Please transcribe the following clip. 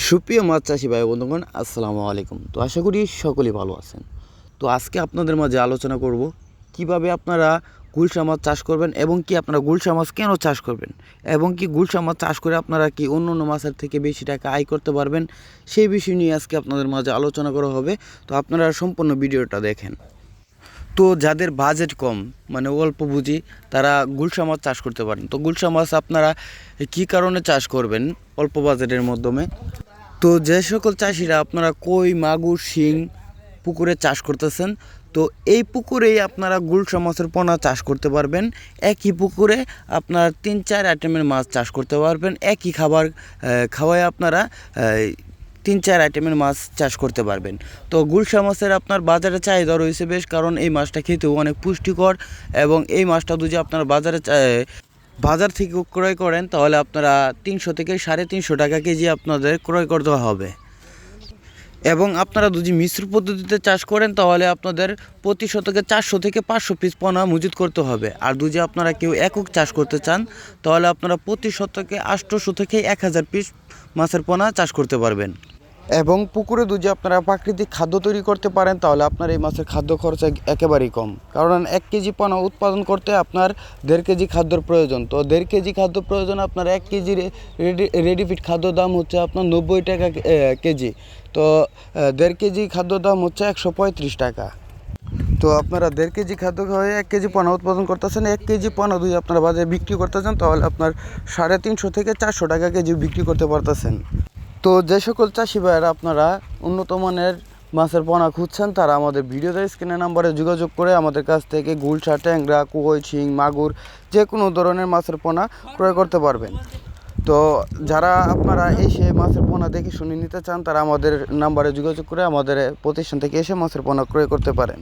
সুপ্রিয় মাছ চাষি ভাই বন্ধুগণ, আসসালামু আলাইকুম। তো আশা করি সকলেই ভালো আছেন। তো আজকে আপনাদের মাঝে আলোচনা করব কিভাবে আপনারা গুলশা মাছ চাষ করবেন এবং কি আপনারা গুলশা মাছ কেন চাষ করবেন এবং কি গুলশা মাছ চাষ করে আপনারা কি অন্য অন্য মাছের থেকে বেশি টাকা আয় করতে পারবেন, সেই বিষয় নিয়ে আজকে আপনাদের মাঝে আলোচনা করা হবে। তো আপনারা সম্পূর্ণ ভিডিওটা দেখেন। তো যাদের বাজেট কম, মানে অল্প পুঁজি, তারা গুলশা মাছ চাষ করতে পারেন। তো গুলশা মাছ আপনারা কী কারণে চাষ করবেন অল্প বাজেটের মাধ্যমে? তো যে সকল চাষিরা আপনারা কই, মাগুর, শিং পুকুরে চাষ করতেছেন, তো এই পুকুরেই আপনারা গুলশা মাছের পোনা চাষ করতে পারবেন। একই পুকুরে আপনার 3-4 আইটেমের মাছ চাষ করতে পারবেন। একই খাবার খাওয়ায় আপনারা 3-4 আইটেমের মাছ চাষ করতে পারবেন। তো গুলশা মাছের আপনার বাজারে চাহিদা রয়েছে বেশ, কারণ এই মাছটা খেতেও অনেক পুষ্টিকর এবং এই মাছটা যদি আপনার বাজার থেকে ক্রয় করেন তাহলে আপনারা 300 থেকে 350 টাকা কেজি আপনাদের ক্রয় করতে হবে। এবং আপনারা যদি মিশ্র পদ্ধতিতে চাষ করেন তাহলে আপনাদের প্রতি শতকে 400 থেকে 500 পিস পোনা মজুত করতে হবে। আর যদি আপনারা কেউ একক চাষ করতে চান তাহলে আপনারা প্রতি শতকে 800 থেকে 1000 পিস মাছের পোনা চাষ করতে পারবেন। এবং পুকুরে যদি আপনারা প্রাকৃতিক খাদ্য তৈরি করতে পারেন তাহলে আপনার এই মাছের খাদ্য খরচ একেবারেই কম, কারণ 1 কেজি পোনা উৎপাদন করতে আপনার 1.5 কেজি খাদ্যর প্রয়োজন। তো 1.5 কেজি খাদ্য প্রয়োজন, আপনার 1 কেজি রেডিফিট খাদ্য দাম হচ্ছে আপনার 90 টাকা কেজি। তো 1.5 কেজি খাদ্য দাম হচ্ছে 135 টাকা। তো আপনারা 1.5 কেজি খাদ্য খাওয়াই 1 কেজি পোনা উৎপাদন করতেছেন। 1 কেজি পোনা যদি আপনারা বাজারে বিক্রি করতে চান তাহলে আপনার 350 থেকে 400 টাকা কেজি বিক্রি করতে পারতেছেন। তো যে সকল চাষি ভাইয়েরা আপনারা উন্নত মানের মাছের পোনা খুঁজছেন, তারা আমাদের ভিডিওতে স্ক্রিনের নাম্বারে যোগাযোগ করে আমাদের কাছ থেকে গুলশা, ট্যাংরা, কই, শিং, মাগুর যে কোনো ধরনের মাছের পোনা ক্রয় করতে পারবেন। তো যারা আপনারা এসে মাছের পোনা দেখে শুনে নিতে চান তারা আমাদের নাম্বারে যোগাযোগ করে আমাদের প্রতিষ্ঠান থেকে এসে মাছের পোনা ক্রয় করতে পারেন।